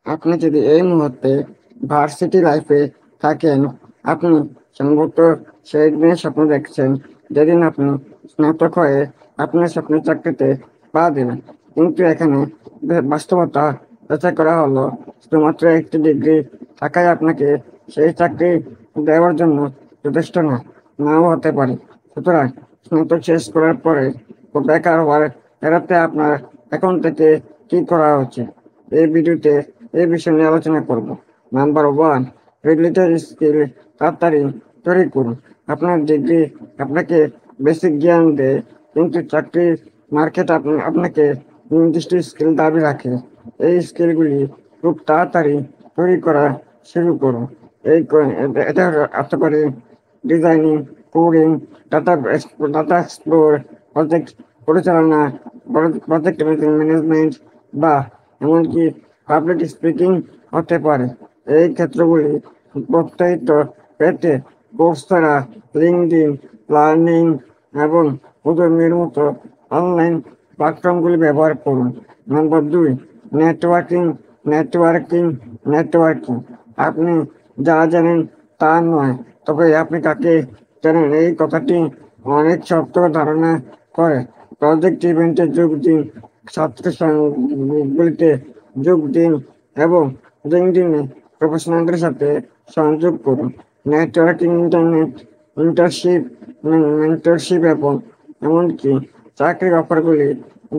আপনি যদি এই মুহূর্তে ভার্সিটি লাইফে থাকেন, আপনি সম্ভবত সেই দিনের স্বপ্ন দেখছেন যেদিন আপনি স্নাতক হয়ে আপনার স্বপ্নের চাকরিতে পা দেবেন। কিন্তু এখানে বাস্তবতা যাচাই করা হলো, শুধুমাত্র একটি ডিগ্রি থাকাই আপনাকে সেই চাকরি দেওয়ার জন্য যথেষ্ট না, নাও হতে পারে। সুতরাং স্নাতক শেষ করার পরে বেকার হওয়ার এড়াতে আপনার এখন থেকে কি করা উচিত, এই ভিডিওতে এই বিষয় নিয়ে আলোচনা করব। নাম্বার ওয়ান, রেগুলেটরি স্কিল তাড়াতাড়ি তৈরি করুন। আপনার ডিগ্রি আপনাকে বেসিক জ্ঞান দেয়, কিন্তু চাকরির মার্কেট আপনাকে নির্দিষ্ট স্কিল দাবি রাখে। এই স্কিলগুলি খুব তাড়াতাড়ি তৈরি করা শুরু করুন। এটা হতে পারে designing, coding, data data explore, project পরিচালনা, প্রজেক্ট ম্যানেজমেন্ট, বা এমনকি পাবলিক স্পিকিং হতে পারে। এই ক্ষেত্রগুলি প্রত্যয়িত পেতে কোর্সেরা, লিঙ্কডইন লার্নিং এবং উদ্যমীর মতো অনলাইন প্ল্যাটফর্মগুলি ব্যবহার করুন। নম্বর দুই, নেটওয়ার্কিং নেটওয়ার্কিং নেটওয়ার্কিং আপনি যা জানেন তা নয়, তবে আপনি কাকে জানেন এই কথাটি অনেক শক্ত ধারণা করে। প্রজেক্ট ইভেন্টে যোগ দিন, ছাত্র সংঘগুলিতে যোগ দিন এবং লিঙ্কডইনে প্রফেশনালদের সাথে সংযোগ করুন। নেটওয়ার্কিং ইন্টারনেট ইন্টার্নশিপ মেন্টরশিপ এবং এমনকি চাকরির অফারগুলি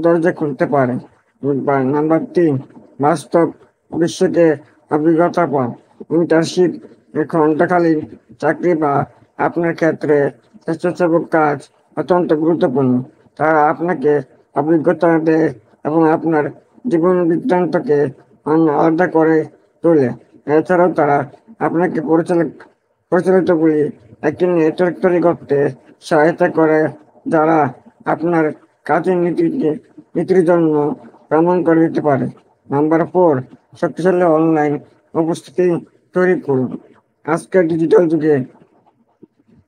দরজা খুলতে পারে। নাম্বার তিন, বাস্তব বিশ্বকে অভিজ্ঞতা পান। ইন্টার্নশিপ ঘণ্টাকালীন চাকরি বা আপনার ক্ষেত্রে স্বেচ্ছাসেবক কাজ অত্যন্ত গুরুত্বপূর্ণ। তারা আপনাকে অভিজ্ঞতা দেয় এবং আপনার জীবন বৃত্তান্তকে আলাদা করে তোলে। এছাড়াও তারা আপনাকে পরিচালিতগুলি একটি নেটওয়ার্ক তৈরি করতে সহায়তা করে, যারা আপনার কাজের নীতির জন্য প্রমাণ করে দিতে পারে। নাম্বার ফোর, শক্তিশালী অনলাইন উপস্থিতি তৈরি করুন। আজকের ডিজিটাল যুগে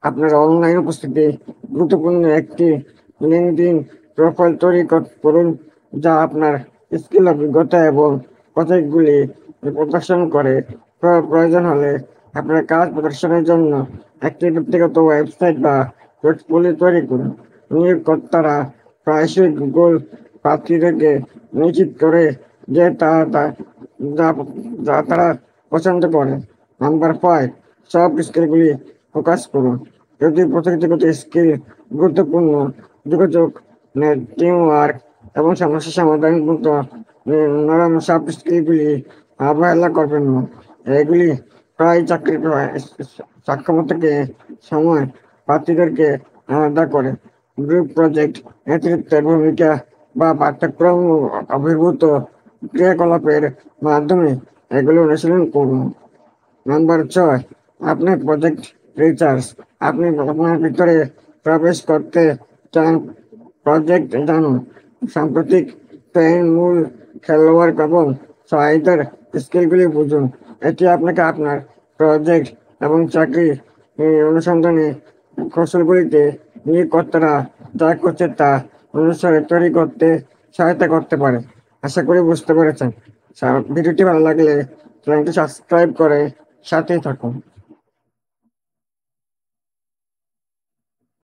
আপনার অনলাইন উপস্থিতি গুরুত্বপূর্ণ। একটি লিঙ্কডইন প্রোফাইল তৈরি করুন যা আপনার স্কিল, অভিজ্ঞতা এবং প্রজেক্টগুলি প্রদর্শন করে। প্রয়োজন হলে আপনার কাজ প্রদর্শনের জন্য একটি ব্যক্তিগত ওয়েবসাইট বা পোর্টফোলিও তৈরি করুন। নিয়োগকর্তারা প্রায়শই গুগল প্রার্থীদেরকে নিশ্চিত করে যে যা তারা পছন্দ করে। নাম্বার ফাইভ, সফট স্কিলগুলি ফোকাস করুন। যদি প্রযুক্তিগত স্কিল গুরুত্বপূর্ণ, যোগাযোগ, টিম ওয়ার্ক এবং সমস্যা সমাধান মতো নরম সফট স্কিলগুলি অবহেলা করবেন না। এগুলি প্রায় চাকরির সক্ষমতাকে সময় প্রার্থীদেরকে আলাদা করে। গ্রুপ প্রজেক্ট, নেতৃত্বের ভূমিকা বা পাঠ্যক্রম আবির্ভূত ক্রিয়াকলাপের মাধ্যমে এগুলো অনুশীলন করুন। নাম্বার ছয়, আপনার প্রজেক্ট রিসার্চ। আপনি আপনার ভিতরে প্রবেশ করতে চান, প্রজেক্ট জানুন, সাম্প্রতিক ট্রেন্ড, মূল খেলোয়াড় এবং সহায়তার স্কিলগুলি বুঝুন। এটি আপনাকে আপনার প্রজেক্ট এবং চাকরি অনুসন্ধানে কৌশলগুলিতে নিয়োগকর্তারা যা করছে তা অনুসারে তৈরি করতে সহায়তা করতে পারে। আশা করি বুঝতে পেরেছেন। ভিডিওটি ভালো লাগলে চ্যানেলটি সাবস্ক্রাইব করে সাথেই থাকুন।